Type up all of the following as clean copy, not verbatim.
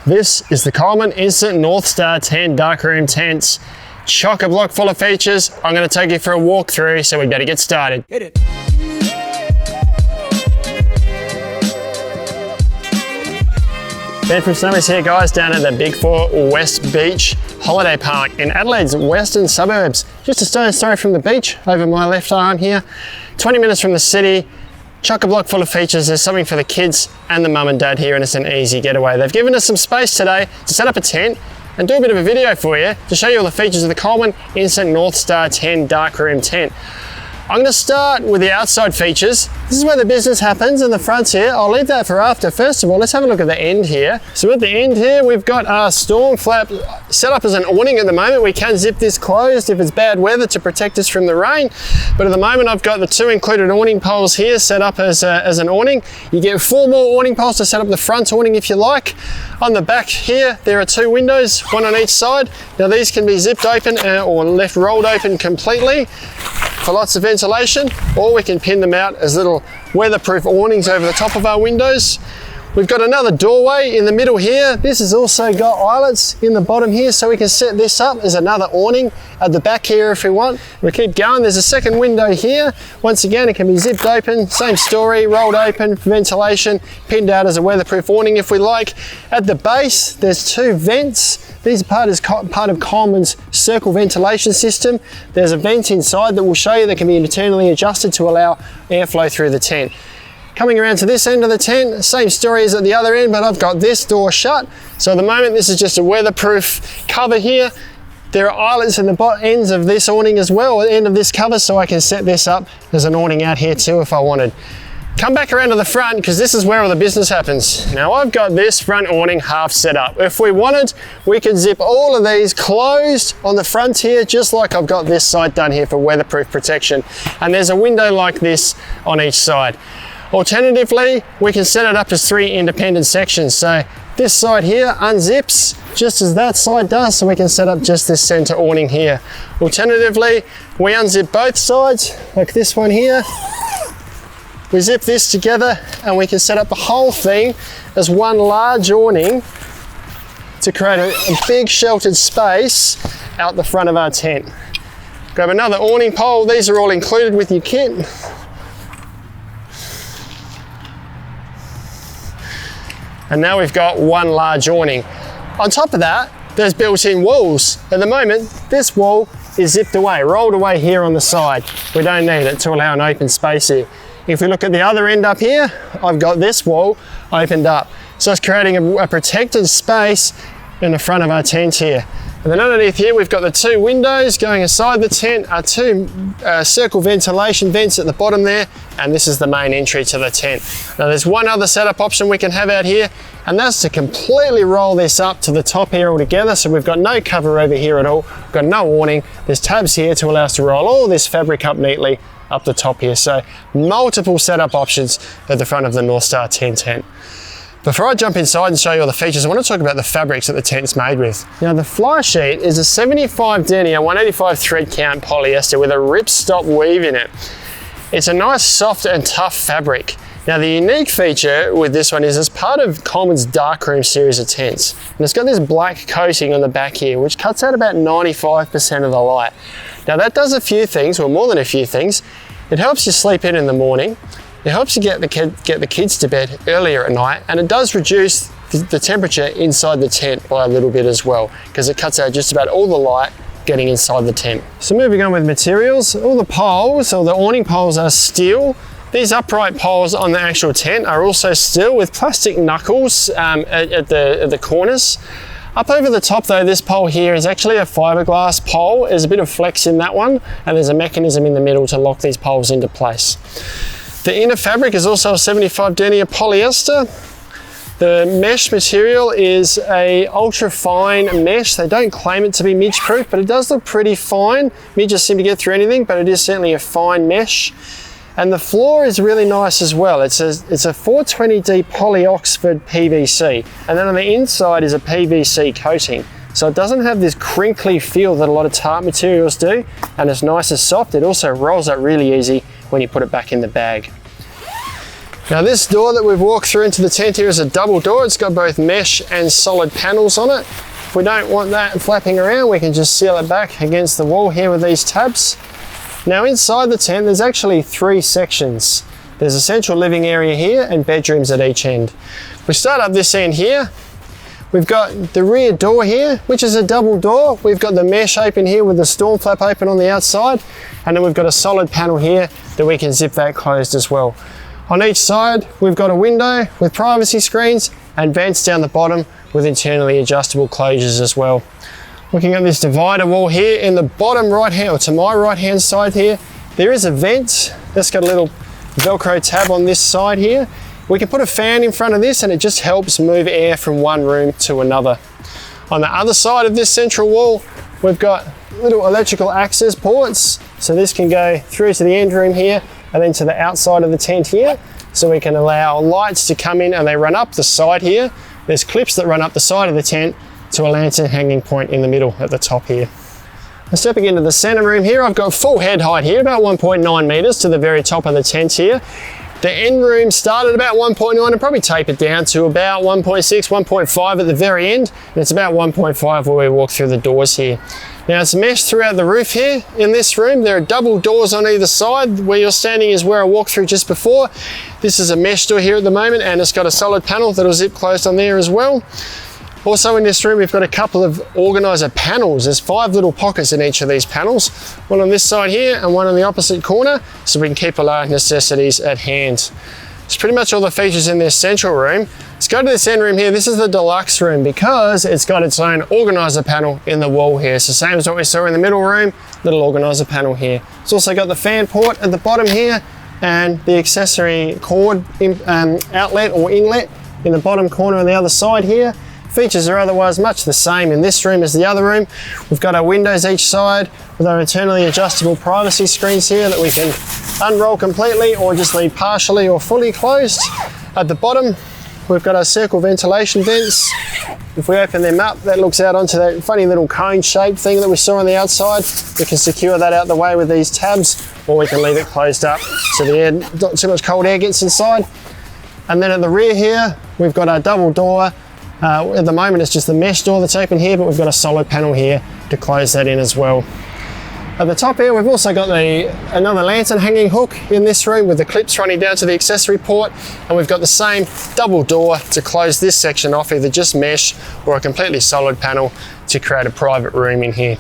This is the Coleman Instant Northstar 10 Darkroom tents. Chock-a-block full of features. I'm going to take you for a walkthrough, so we better get started. Hit it. Ben from Snowy's here, guys, down at the Big 4 West Beach Holiday Park in Adelaide's western suburbs. Just a stone's throw from the beach, over my left arm here. 20 minutes from the city. Chock-a-block full of features. There's something for the kids and the mum and dad here, and it's an easy getaway. They've given us some space today to set up a tent and do a bit of a video for you to show you all the features of the Coleman Instant Northstar 10 Darkroom tent. I'm going to start with the outside features. This is where the business happens, in the front here. I'll leave that for after. First of all, let's have a look at the end here. So at the end here, we've got our storm flap set up as an awning at the moment. We can zip this closed if it's bad weather to protect us from the rain. But at the moment, I've got the two included awning poles here set up as an awning. You get 4 more awning poles to set up the front awning if you like. On the back here, there are 2 windows, one on each side. Now these can be zipped open or left rolled open completely for lots of ventilation, or we can pin them out as little weatherproof awnings over the top of our windows. We've got another doorway in the middle here. This has also got eyelets in the bottom here, so we can set this up as another awning at the back here if we want. We keep going. There's a second window here. Once again, it can be zipped open, same story, rolled open for ventilation, pinned out as a weatherproof awning if we like. At the base, there's 2 vents. These are part of Coleman's circle ventilation system. There's a vent inside that we'll show you that can be internally adjusted to allow airflow through the tent. Coming around to this end of the tent, same story as at the other end, but I've got this door shut. So at the moment, this is just a weatherproof cover here. There are eyelets in the ends of this awning as well, at the end of this cover, so I can set this up as an awning out here too if I wanted. Come back around to the front, because this is where all the business happens. Now I've got this front awning half set up. If we wanted, we could zip all of these closed on the front here, just like I've got this side done here for weatherproof protection. And there's a window like this on each side. Alternatively, we can set it up as 3 independent sections. So this side here unzips just as that side does, so we can set up just this center awning here. Alternatively, we unzip both sides, like this one here. We zip this together and we can set up the whole thing as one large awning to create a big sheltered space out the front of our tent. Grab another awning pole. These are all included with your kit. And now we've got one large awning. On top of that, there's built-in walls. At the moment, this wall is zipped away, rolled away here on the side. We don't need it to allow an open space here. If we look at the other end up here, I've got this wall opened up. So it's creating a protected space in the front of our tent here. And then underneath here, we've got the 2 windows going inside the tent, our 2 circle ventilation vents at the bottom there, and this is the main entry to the tent. Now there's one other setup option we can have out here, and that's to completely roll this up to the top here altogether, so we've got no cover over here at all, we've got no awning. There's tabs here to allow us to roll all this fabric up neatly up the top here, so multiple setup options at the front of the Northstar 10 tent. Before I jump inside and show you all the features, I want to talk about the fabrics that the tent's made with. Now the fly sheet is a 75 denier, 185 thread count polyester with a ripstop weave in it. It's a nice soft and tough fabric. Now the unique feature with this one is it's part of Coleman's Darkroom series of tents. And it's got this black coating on the back here, which cuts out about 95% of the light. Now that does a few things, or more than a few things. It helps you sleep in the morning. It helps you get the kids to bed earlier at night, and it does reduce the temperature inside the tent by a little bit as well, because it cuts out just about all the light getting inside the tent. So moving on with materials, all the poles, or the awning poles, are steel. These upright poles on the actual tent are also steel with plastic knuckles at the corners. Up over the top though, this pole here is actually a fiberglass pole. There's a bit of flex in that one, and there's a mechanism in the middle to lock these poles into place. The inner fabric is also a 75 denier polyester. The mesh material is a ultra fine mesh. They don't claim it to be midge proof, but it does look pretty fine. Midges seem to get through anything, but it is certainly a fine mesh. And the floor is really nice as well. It's a 420D poly Oxford PVC. And then on the inside is a PVC coating. So it doesn't have this crinkly feel that a lot of tarp materials do, and it's nice and soft. It also rolls up really easy when you put it back in the bag. Now this door that we've walked through into the tent here is a double door. It's got both mesh and solid panels on it. If we don't want that flapping around, we can just seal it back against the wall here with these tabs. Now inside the tent, there's actually 3 sections. There's a central living area here and bedrooms at each end. We start up this end here. We've got the rear door here, which is a double door. We've got the mesh open here with the storm flap open on the outside. And then we've got a solid panel here that we can zip that closed as well. On each side, we've got a window with privacy screens and vents down the bottom with internally adjustable closures as well. Looking at this divider wall here, in the bottom right hand, or to my right hand side here, there is a vent that's got a little Velcro tab on this side here. We can put a fan in front of this and it just helps move air from one room to another. On the other side of this central wall, we've got little electrical access ports. So this can go through to the end room here and then to the outside of the tent here. So we can allow lights to come in and they run up the side here. There's clips that run up the side of the tent to a lantern hanging point in the middle at the top here. Now stepping into the center room here, I've got full head height here, about 1.9 meters to the very top of the tent here. The end room started about 1.9 and probably tapered down to about 1.6, 1.5 at the very end. And it's about 1.5 where we walk through the doors here. Now it's meshed throughout the roof here in this room. There are double doors on either side. Where you're standing is where I walked through just before. This is a mesh door here at the moment and it's got a solid panel that'll zip closed on there as well. Also in this room, we've got a couple of organizer panels. There's 5 little pockets in each of these panels. One on this side here and one on the opposite corner, so we can keep all our necessities at hand. It's pretty much all the features in this central room. Let's go to this end room here. This is the deluxe room because it's got its own organizer panel in the wall here. So same as what we saw in the middle room, little organizer panel here. It's also got the fan port at the bottom here and the accessory cord outlet or inlet in the bottom corner on the other side here. Features are otherwise much the same in this room as the other room. We've got our windows each side with our internally adjustable privacy screens here that we can unroll completely or just leave partially or fully closed. At the bottom, we've got our circle ventilation vents. If we open them up, that looks out onto that funny little cone shaped thing that we saw on the outside. We can secure that out the way with these tabs, or we can leave it closed up so the air, not too much cold air gets inside. And then at the rear here, we've got our double door. At the moment it's just the mesh door that's open here, but we've got a solid panel here to close that in as well. At the top here, we've also got another lantern hanging hook in this room with the clips running down to the accessory port, and we've got the same double door to close this section off, either just mesh or a completely solid panel to create a private room in here.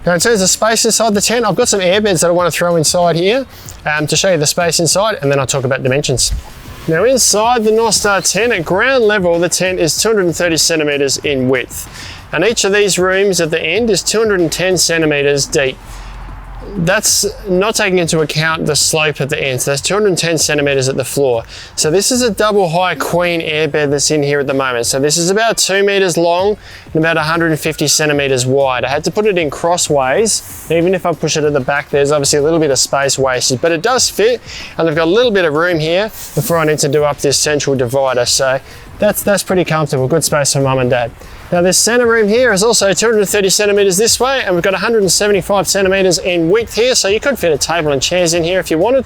Now in terms of space inside the tent, I've got some airbeds that I want to throw inside here to show you the space inside, and then I'll talk about dimensions. Now inside the Northstar tent, at ground level, the tent is 230 centimeters in width. And each of these rooms at the end is 210 centimeters deep. That's not taking into account the slope at the end, so that's 210 centimeters at the floor. So this is a double high queen airbed that's in here at the moment. So this is about 2 meters long and about 150 centimeters wide. I had to put it in crossways. Even if I push it at the back, there's obviously a little bit of space wasted, but it does fit, and I've got a little bit of room here before I need to do up this central divider. So that's pretty comfortable, good space for mum and dad. Now this center room here is also 230 centimeters this way, and we've got 175 centimeters in width here, so you could fit a table and chairs in here if you wanted.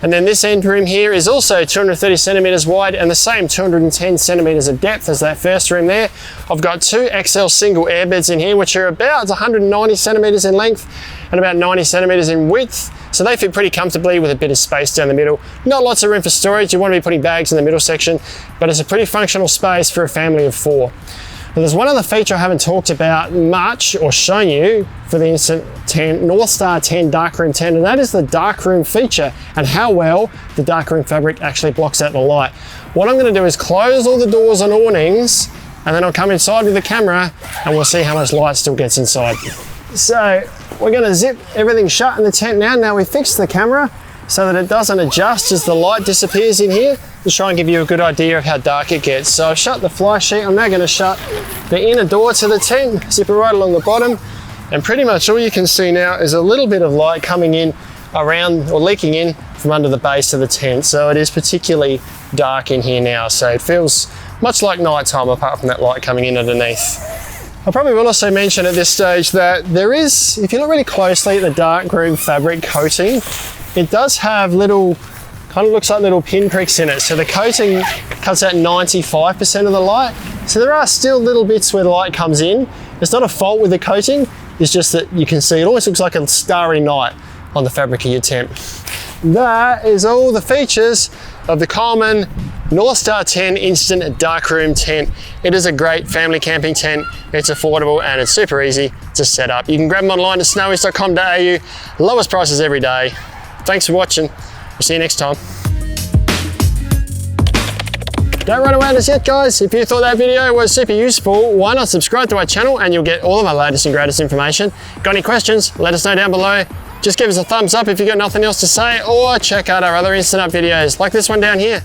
And then this end room here is also 230 centimeters wide and the same 210 centimeters of depth as that first room there. I've got 2 XL single airbeds in here, which are about 190 centimeters in length and about 90 centimeters in width. So they fit pretty comfortably with a bit of space down the middle. Not lots of room for storage. You want to be putting bags in the middle section, but it's a pretty functional space for a family of 4. Now, there's one other feature I haven't talked about much or shown you for the Instant Northstar 10 Darkroom tent, and that is the Darkroom feature and how well the Darkroom fabric actually blocks out the light. What I'm going to do is close all the doors and awnings, and then I'll come inside with the camera and we'll see how much light still gets inside. So we're going to zip everything shut in the tent now. Now we fixed the camera so that it doesn't adjust as the light disappears in here, to try and give you a good idea of how dark it gets. So I've shut the fly sheet. I'm now going to shut the inner door to the tent, zip it right along the bottom, and pretty much all you can see now is a little bit of light coming in around or leaking in from under the base of the tent. So it is particularly dark in here now, so it feels much like nighttime apart from that light coming in underneath. I probably will also mention at this stage that there is, if you look really closely at the Darkroom fabric coating, it does have little Kind of looks like little pinpricks in it. So the coating cuts out 95% of the light. So there are still little bits where the light comes in. It's not a fault with the coating, it's just that you can see it almost looks like a starry night on the fabric of your tent. That is all the features of the Coleman Northstar 10 Instant Darkroom tent. It is a great family camping tent. It's affordable and it's super easy to set up. You can grab them online at snowies.com.au. Lowest prices every day. Thanks for watching. We'll see you next time. Don't run away just yet, guys. If you thought that video was super useful, why not subscribe to our channel and you'll get all of our latest and greatest information. Got any questions? Let us know down below. Just give us a thumbs up if you've got nothing else to say, or check out our other Instant Up videos like this one down here.